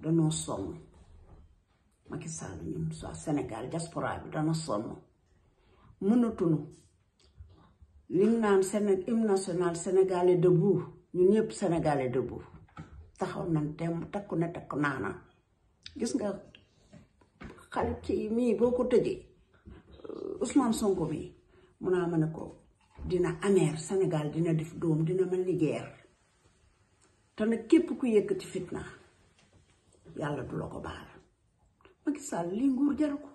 danoo sonn Macky Sall ñun soit Sénégal diaspora bi dana sonn mënatuñu li ñu naan hymne national sénégalais debout ñun ñëpp sénégalais debout taxaw nañ tem takku ne takku naana gis nga xale ci mii boo ko tëjee Ousmane Sonko bi mun naa ma ne ko dina amer Sénégal dina def doom dina mel ni guerre te nag képp ku yëkkati fitna yàlla du la ko baal Macky Sall lii nguur jaru ko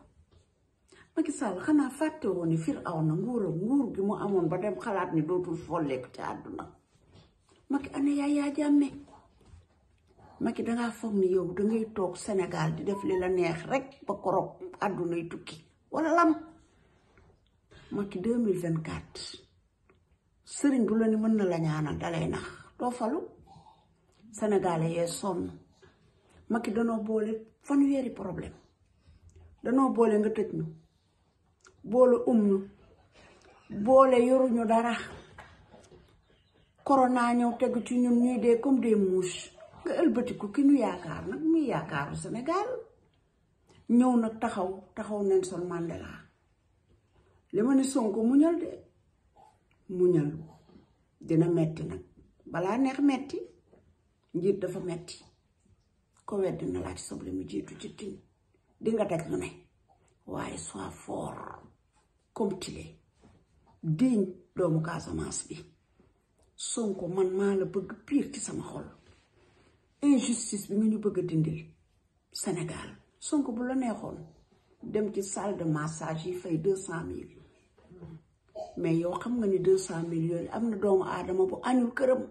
Macky Sall xanaa fàtte woon ni Firawna nguur gi mu amoon ba dem xalaat ni dootul folleeku ci àdduna Macky ane Yaya Jammeh Macky dangaa foog ni yow dangay toog Sénégal di def li la neex rek ba korog àdduna yi tukki wala lam Macky 2024 sëriñ bu la ni mën na la ñaanal dalay nax doo falu Sénégalais yee sonn Macky danoo boole fanweeri problème danoo boole nga tëj ñu boole ñu boole yoruñu dara corona ñëw tegu ci ñun ñuy dee comme des mouches nga ëlbatiku ki ñu yaakaar nag muy yaakaaru Sénégal ñëw nag taxaw Nelson Mandela li ma ni Sonko muñal de muñal dina metti nag balaa neex metti njiit dafa metti ko wedd na laaj soble mu jiitu ci tin di nga daj lu ne waaye sois fort comme tile diñ doomu Casamance bi Sonko man maa la bëgg pire ci sama xol injustice bi nga ñu bëgg a dindil Sénégal Sonko bu la neexoon dem ci salle de massage yi fay 200,000 mais yow xam nga ni 200,000 yooyu am na doomu aadama bu añul këram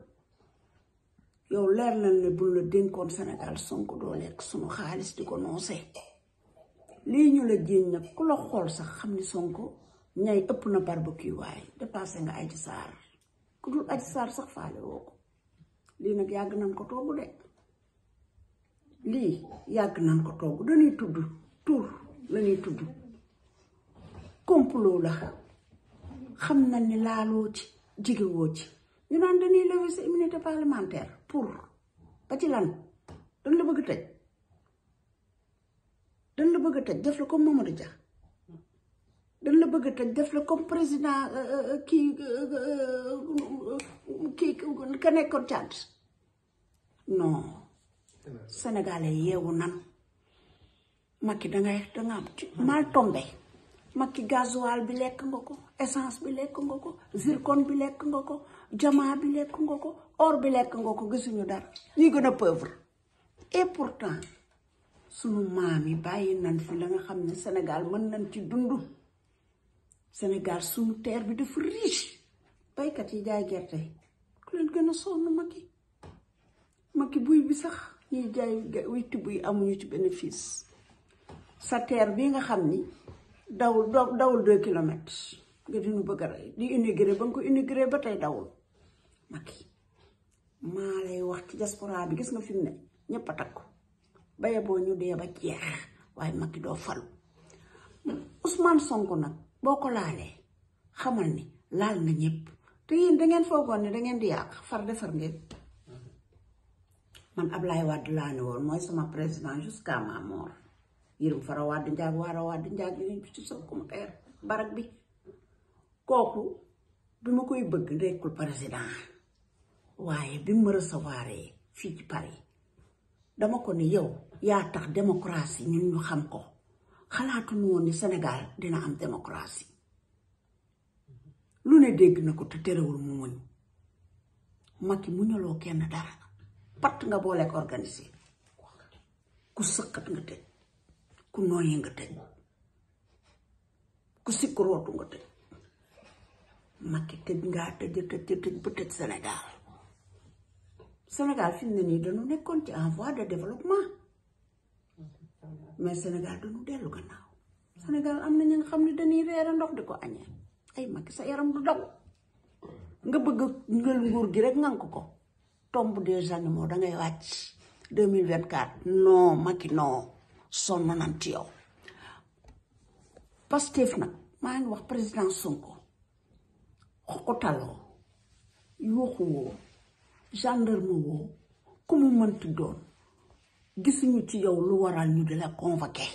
yow leer na ne bu la dénkoon Sénégal Sonko doo lekk sunu xaalis di ko noosee lii ñu la jéem nag ku la xool sax xam ni Sonko ñay ëpp na barbecue waaye dépassé nga Adji Sarr ku dul Adji Sarr sax faale woo ko lii nag yàgg nañ ko togg de lii yàgg nañ ko togg dañuy tudd tur lañuy tudd complot la xam nañ ni laaloo ci jigewoo ci ñu naan dañuy lever sa immunité parlementaire pour ba ci lan dañ la bëgg tëj def la comme Mamadou Dia dañ la bëgg tëj def la comme président kii ka nekkoon Tchad non sénégalais yeewu nan Macky danga mal tombé Macky gasoil bi lekk nga ko essence bi lekk nga ko zircon bi lekk nga ko diamant bi lekk nga ko or bi lekk nga ko gisuñu dara ñuy gën a pauvre et pourtant sunu maam yi bàyyi nañ fi la nga xam ne Sénégal mën nañ ci dund Sénégal sunu terre bi dafa riche baykat yi jaay gerte ku leen gën a sonn Macky buy bi sax ñuy jaay witti buy amuñu ci bénéfice sa terre bi nga xam ni dawul 2 kilomètres nga dinu bëgg a rey di immigré ba nga ko immigré ba tey dawul Macky maa lay wax ci diaspora bi gis nga fi mu ne ñëpp a takku baye boo ñu dee ba jeex waaye Macky doo falu Ousmane Sonko nag boo ko laalee xamal ni laal nga ñëpp te yéen dangeen foogoon ne dangeen di yàq far defar ngeen man Ablaye Wade laa ne woon mooy sama président jusqu'à ma mort Yërim Fara Wade Njaag Waara Wade Njaag yi ci sa commentaire barak bi kooku bi ma koy bëgg nekkul président waaye bi ma recevoir fii ci Paris dama ko ni yow yaa tax démocratie ñun ñu xam ko xalaatuñu woon ni Sénégal dina am démocratie lu ne dégg na ko te terewul mu muñ Macky muñaloo kenn dara patt nga booleek organisé ku sëqat nga tëj ku nooyi nga tëj ku sikkurootu nga tëj Macky tëj ngaa tëj ba tëj Sénégal fi mu ne nii dañu nekkoon ci en voie de développement mais Sénégal dañu dellu gannaaw Sénégal am na ñu nga xam ne dañuy reere ndox di ko añee ay Macky sa yaram du daw nga bëgg ngël nguur gi rek ngank ko tombe des animaux dangay wàcc 2024 non Macky non sonn nañ ci yow Pastef nag maa ngi wax président Sonko xoxotaloo yuuxu woo gendarme woo ku mu mënti doon gisuñu ci yow lu waral ñu di la convoqué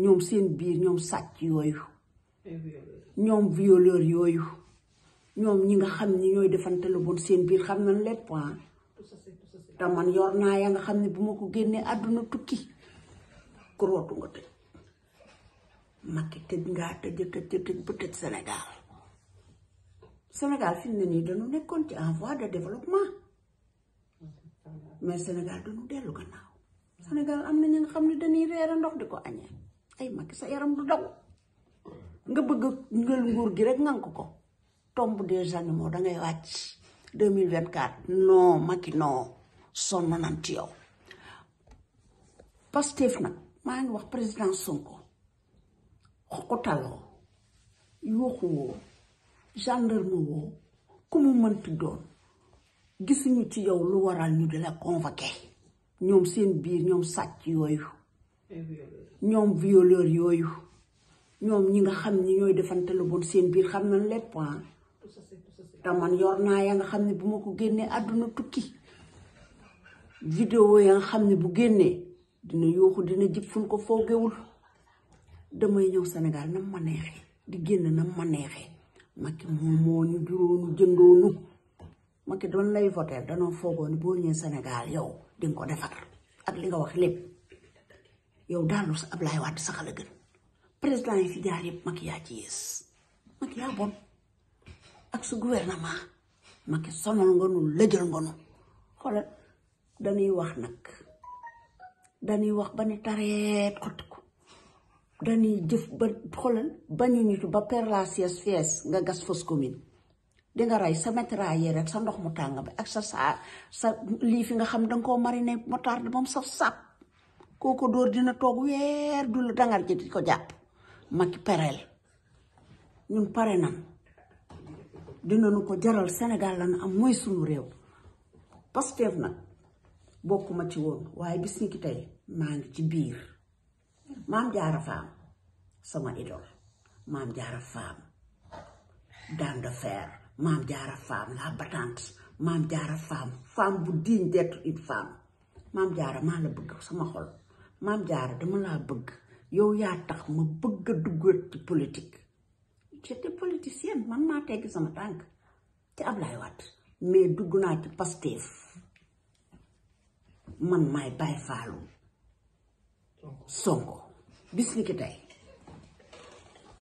ñoom seen biir ñoom sàcc yooyu ñoom violeur yooyu ñoom ñi nga xam ni ñooy defante lu bon seen biir xam nañ lépp te man yor naa ya nga xam ne bu ma ko génnee àdduna tukki kurootu nga tëj Macky tëj ngaa tëj ba tëj Sénégal fi mu ne nii dañu nekkoon ci en voie de développement mais Sénégal dañu dellu gannaaw Sénégal am na ñi nga xam ne dañuy reere ndox di ko añee ay Macky sa yaram du daw nga bëgg ngël nguur gi rek ngank ko tombe des animaux dangay wàcc 2024 non Macky non sonn nañ ci yow Pastef nag maa ngi wax président Sonko xokotaloo yuuxu woo gendarme woo ku mu mënti doon gisuñu ci yow lu waral ñu di la convoqué ñoom seen biir ñoom sàcc yooyu ñoom violeur yooyu ñoom ñi nga xam ni ñooy defante lu bon seen biir xam nañ lépp te man yor naa ya nga xam ne bu ma ko génnee àdduna tukki vidéo ya nga xam ne bu génnee dina yuuxu dina jib fuñ ko foogewul damay ñëw Sénégal nam ma neexee di génn nam ma neexee Macky moom moo ñu juróonu jëndoonu Macky doon lay voter danoo foogoo ni boo ñëwee Sénégal yow di nga ko defar ak li nga wax lépp yow daal sa Ablaye Wade sax la gën président yi fi jaar yëpp Macky yaa ci yées Macky yaa bon ak su gouvernement Macky sonal nga nu lëjal nga nu xoolal dañuy wax nag dañuy wax ba ni tareet xotti ko dañuy jëf ba xoolal bañu nitu ba perlaciès fees nga gas fausse commune di nga rey sa métraillé rek sa ndox mu tàng bi ak sa lii fi nga xam danga koo mariner moutarde moom saf sap kooko dóor dina toog weer du la dangar ji di ko jàpp Macky pereel ñun pare nan dinañu ko jaral Sénégal lañu am mooy suñu réew Pastef nag bokkuma ci woon waaye bis ni ki tey maa ngi ci biir Mame Diarra Fam sama idole Mame Diarra Fam dame de fer Mame Diarra Fam la battante Mame Diarra Fam femme bu digne d'être une femme Mame Diarra maa la bëgg sama xol Mame Diarra dama laa bëgg yow yaa tax ma bëgg a dugg ci politique j'étais politicienne man maa teggi sama tànk ci Ablaye Wade mais dugg naa ci Pastef man maay Baye Fallou Sonko bis ni ki tey